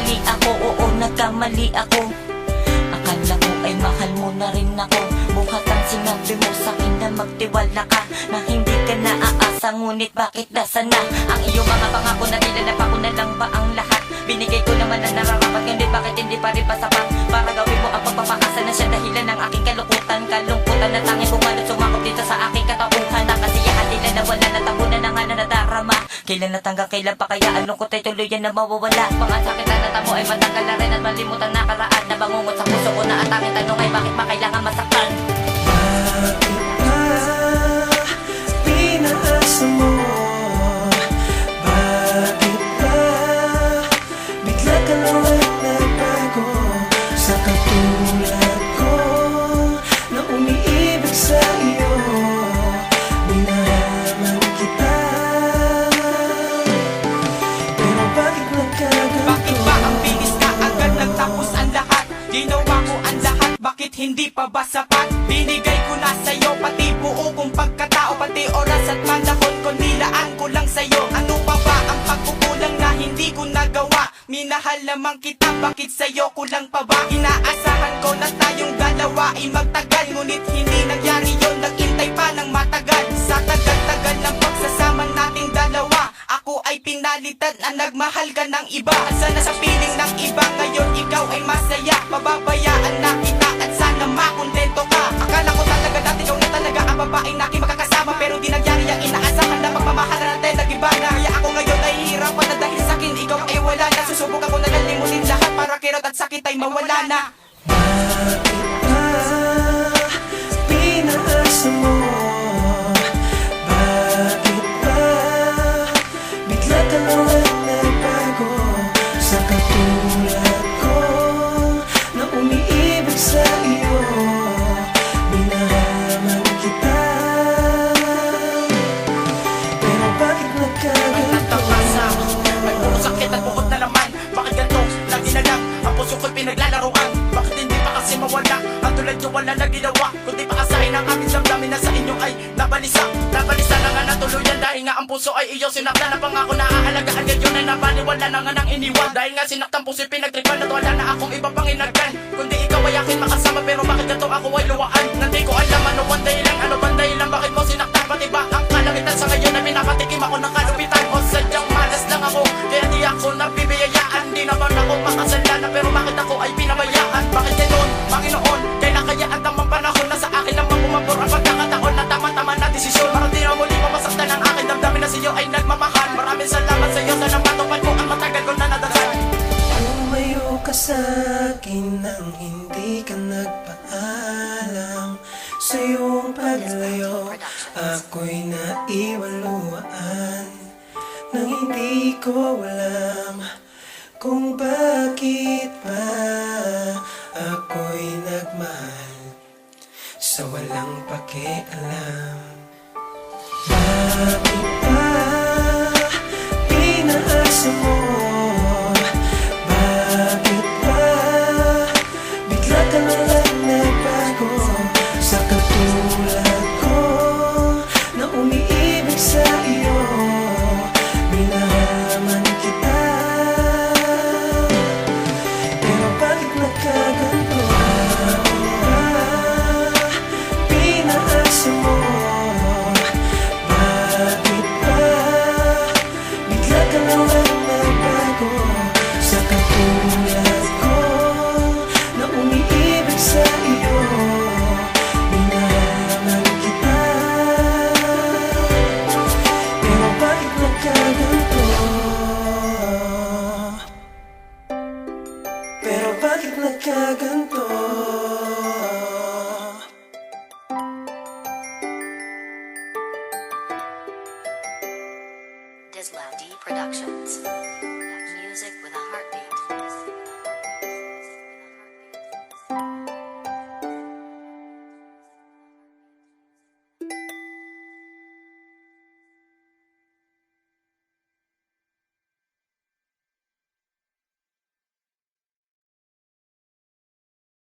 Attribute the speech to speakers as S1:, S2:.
S1: nagkamali ako, oo nagkamali ako. Akala ko ay mahal mo na rin ako. Buhat ang sinabi mo sa'kin na magtiwala ka, na hindi ka naaasa, ngunit bakit nasa na ang iyong mga pangako? Na nilalap ako na lang ba ang lahat? Binigay ko naman ang nararapat, ngunit bakit hindi pa rin pasapat? Para gawin mo ang pagpapakasa na siya dahilan ng aking kalungkutan. Kalungkutan na tanging bumalot sumakot dito sa aking katauhan. Nakasiyahan nila na wala na tabunan na nga na nadarama. Kailan natanggang kailan pa kaya ang lungkot ay tuluyan na mawawala? Mga sakit na natamo ay matanggal na rin at malimutan na karaan. Na bangungot sa puso ko na at aking tanong ay bakit ba kailangan masaktan?
S2: Bakit ba pinaasa mo? Bakit ba bigla ka lang nagbago? Sa katulad ko na umiibig sa iyo, minahaman kita. Pero bakit nagkaganto?
S3: Bakit ba ang bilis ka agad nagtapos ang lahat? Ginawa ko ang lahat, bakit hindi pa ba sapat? Binigay ko na sa'yo, pati buo kong pagkatao, pati oras at panahon ko, nilaan ko lang sa'yo. Ano pa ba ang pagkukulang na hindi ko nagawa? Minahal lamang kita, bakit sa'yo kulang pa ba? Inaasahan ko na tayong dalawa ay magtagal, ngunit hindi nangyari yun, naghintay pa ng matagal. Sa tagal-tagal ng pagsasama nating dalawa, ako ay pinalitan na nagmahal ka ng iba. Sana sa piling ng iba, ngayon ikaw ay masaya. Pababayaan na kita at sana makontento ka. Akala ko talaga dati ikaw na talaga ang babaeng aking makakasama, pero di nangyari ang inaasahan na pagmamahalan natin nag-iba na. Kaya ako ngayon ay hihirapan na dahil sa'kin ikaw ay wala na. Susubukan ko na lalimutin lahat para kirot at sakit ay mawala na.
S2: Bakit ba pinaasa mo? Bakit ba bigla ka lang nagbago? Sa katulad ko na umiibig sa iyo, minahaman kita. Pero bakit nagkaganto?
S3: May puro sakit at bukod na laman. Bakit ganito? Lagi na lang ang puso ko'y pinaglalaroan. Bakit hindi pa kasi mawala? Ang tulad nyo wala na ginawa, kundi pa asahin ang aking damdamin na sa inyo ay nabalisa. Nabalisa na nga natuluyan dahil nga ang puso ay iyo sinaktan. Na pangako na aalagaan ngayon ay nabaliwala na nga nang iniwan. Dahil nga sinaktan puso'y pinagtripan at wala na akong iba pang inagdan, kundi ikaw ay aking makasama. Pero bakit ganito ako ay luwaan? Hindi ko alam ano bang dahilan, ano bang dahilan, bakit mo sinaktan? Pati ba ang kalangitan sa ngayon ay minapatikim ako ng kalupitan? O sadyang malas lang ako, kaya di ako nabibiyayaan. Di naman ako makasalanan, pero bakit ako ay pinabayaan? Bakit ganoon, Panginoon? Kailan kaya ang tamang panahon na sa akin naman bumabor ang pagkakataon na tama-tama na desisyon? Para di na muli mamasaktan ang aking damdamin na sa'yo ay nagmamahal. Maraming salamat sa'yo, sana matupad ko ang matagal ko na nadasal.
S2: Lumayo ka sa'kin nang hindi ka nagpaalam. Sa iyong paglayo, ako'y naiwaluan. Nang hindi ko alam kung bakit ba ako'y nagmahal sa walang pakialam. Bakit ba pinaasa mo? Bakit ba bigla ka lang nagbago? Sa katulad ko na umiibig sa iyo, minahaman kita. Pero bakit nagkaganto? Pinaasa mo? Bakit ba bigla ka lang nagbago? Sa katulad ko na umiibig sa iyo, minahaman kita. Pero bakit nagkaganto? Pero bakit nagkaganto?
S4: Dislao D Productions.